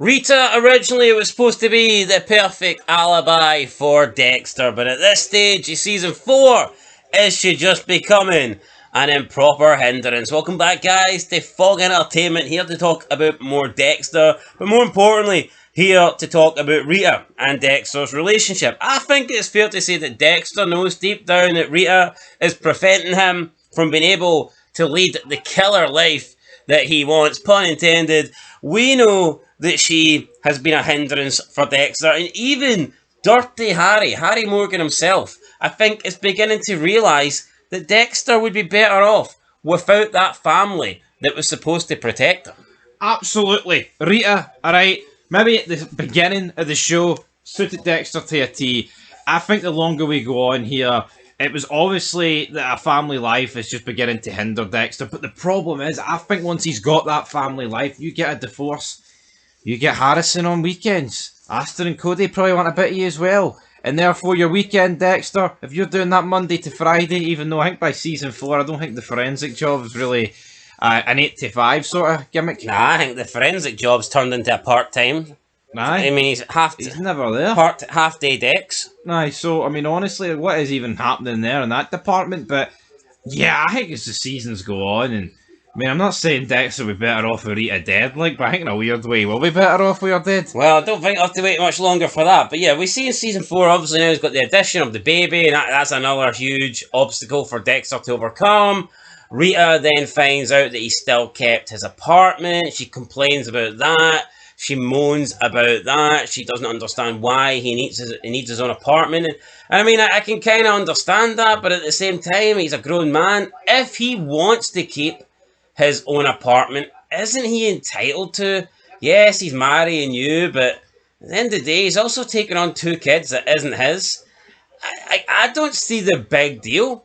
Rita originally was supposed to be the perfect alibi for Dexter, but at this stage of season 4, is she just becoming an improper hindrance? Welcome back, guys, to Fog Entertainment, here to talk about more Dexter, but more importantly, here to talk about Rita and Dexter's relationship. I think it's fair to say that Dexter knows deep down that Rita is preventing him from being able to lead the killer life that he wants, pun intended. We know that she has been a hindrance for Dexter, and even Dirty Harry Morgan himself, I think is beginning to realise that Dexter would be better off without that family that was supposed to protect him. Absolutely. Rita, alright, maybe at the beginning of the show, suited Dexter to a T. I think the longer we go on here, it was obviously that a family life is just beginning to hinder Dexter, but the problem is, I think once he's got that family life, you get a divorce, you get Harrison on weekends, Astor and Cody probably want a bit of you as well, and therefore your weekend, Dexter, if you're doing that Monday to Friday, even though I think by season 4, I don't think the forensic job is really an 8 to 5 sort of gimmick. Nah, I think the forensic job's turned into a part-time. Aye. I mean, he's never there. Half-day Dex. Aye, so, I mean, honestly, what is even happening there in that department? But, yeah, I think as the seasons go on, and, I mean, I'm not saying Dexter would be better off with Rita dead, like, but I think in a weird way we'll be better off with her dead. Well, I don't think I'll have to wait much longer for that. But yeah, we see in season 4, obviously now he's got the addition of the baby, and that's another huge obstacle for Dexter to overcome. Rita then finds out that he still kept his apartment. She complains about that. She moans about that. She doesn't understand why he needs his own apartment. And I mean, I can kind of understand that, but at the same time, he's a grown man. If he wants to keep his own apartment, isn't he entitled to? Yes, he's marrying you, but at the end of the day, he's also taking on 2 kids that isn't his. I don't see the big deal.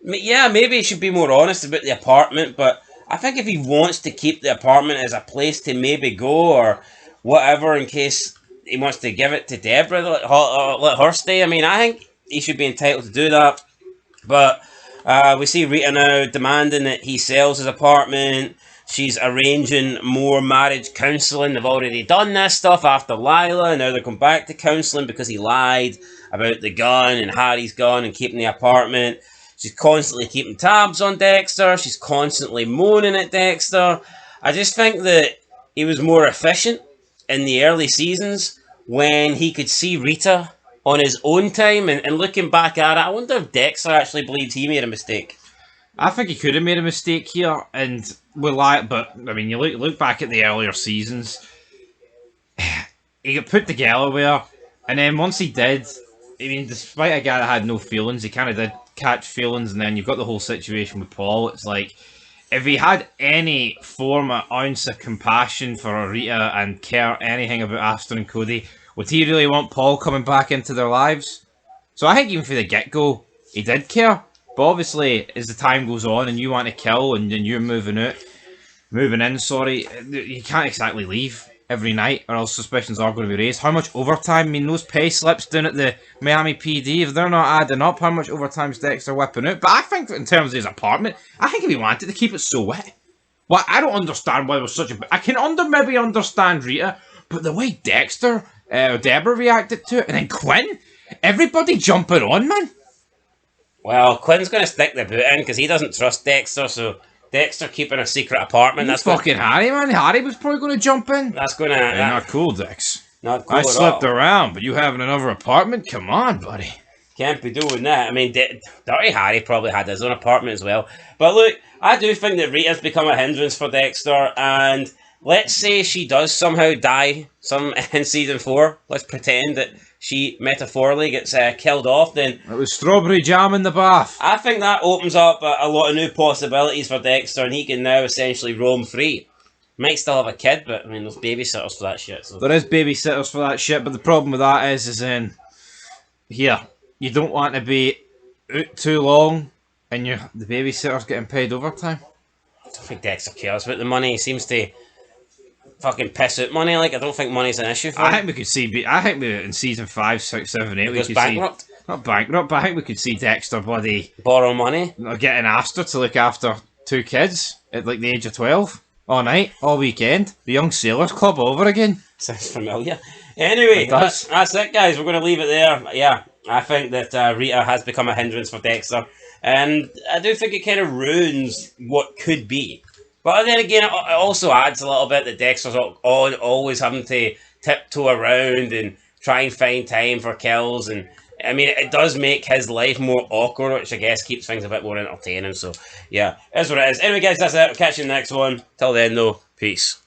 Yeah, maybe he should be more honest about the apartment, but I think if he wants to keep the apartment as a place to maybe go or whatever, in case he wants to give it to Deborah, let her stay. I mean, I think he should be entitled to do that. But we see Rita now demanding that he sells his apartment. She's arranging more marriage counselling. They've already done this stuff after Lila, and now they're going back to counselling because he lied about the gun and Harry's gun and keeping the apartment. She's constantly keeping tabs on Dexter. She's constantly moaning at Dexter. I just think that he was more efficient in the early seasons when he could see Rita on his own time. And looking back at it, I wonder if Dexter actually believes he made a mistake. I think he could have made a mistake here, and we'll lie. But I mean, you look back at the earlier seasons. He got put together, and then once he did, I mean, despite a guy that had no feelings, he kind of did catch feelings, and then you've got the whole situation with Paul. It's like, if he had any form of ounce of compassion for Rita and care anything about Astor and Cody, would he really want Paul coming back into their lives? So I think even from the get-go, he did care. But obviously, as the time goes on and you want to kill and then you're moving in, you can't exactly leave every night, or else suspicions are going to be raised. How much overtime? I mean, those pay slips down at the Miami PD, if they're not adding up, how much overtime's Dexter whipping out? But I think in terms of his apartment, I think if he wanted to keep it so wet. Well, I don't understand why there was such a... I can maybe understand Rita, but the way Dexter, Deborah reacted to it, and then Quinn, everybody jumping on, man. Well, Quinn's going to stick the boot in because he doesn't trust Dexter, so Dexter keeping a secret apartment. That's fucking Harry, man. Harry was probably going to jump in. That's going to... Hey, not cool, Dex. Not cool I at slept all. around, but you having another apartment? Come on, buddy. Can't be doing that. I mean, Dirty Harry probably had his own apartment as well. But look, I do think that Rita's become a hindrance for Dexter, and let's say she does somehow die in season 4. Let's pretend that she metaphorically gets killed off, then... It was strawberry jam in the bath. I think that opens up a lot of new possibilities for Dexter, and he can now essentially roam free. Might still have a kid, but I mean, there's babysitters for that shit. So. There is babysitters for that shit, but the problem with that is here, you don't want to be out too long, and the babysitter's getting paid overtime. I don't think Dexter cares about the money. He seems to fucking piss out money. Like, I don't think money's an issue for him. I think we could see. I think in season 5, 6, 7, 8, we could bankrupt. See not bankrupt, but I think we could see Dexter bloody borrow money, getting Astor to look after 2 kids at like the age of 12. All night, all weekend. The Young Sailors Club over again. Sounds familiar. Anyway, It does. that's it, guys. We're going to leave it there. Yeah, I think that Rita has become a hindrance for Dexter. And I do think it kind of ruins what could be. But then again, it also adds a little bit that Dexter's always having to tiptoe around and try and find time for kills. And I mean, it does make his life more awkward, which I guess keeps things a bit more entertaining. So, yeah, that's what it is. Anyway, guys, that's it. I'll catch you in the next one. Till then, though, peace.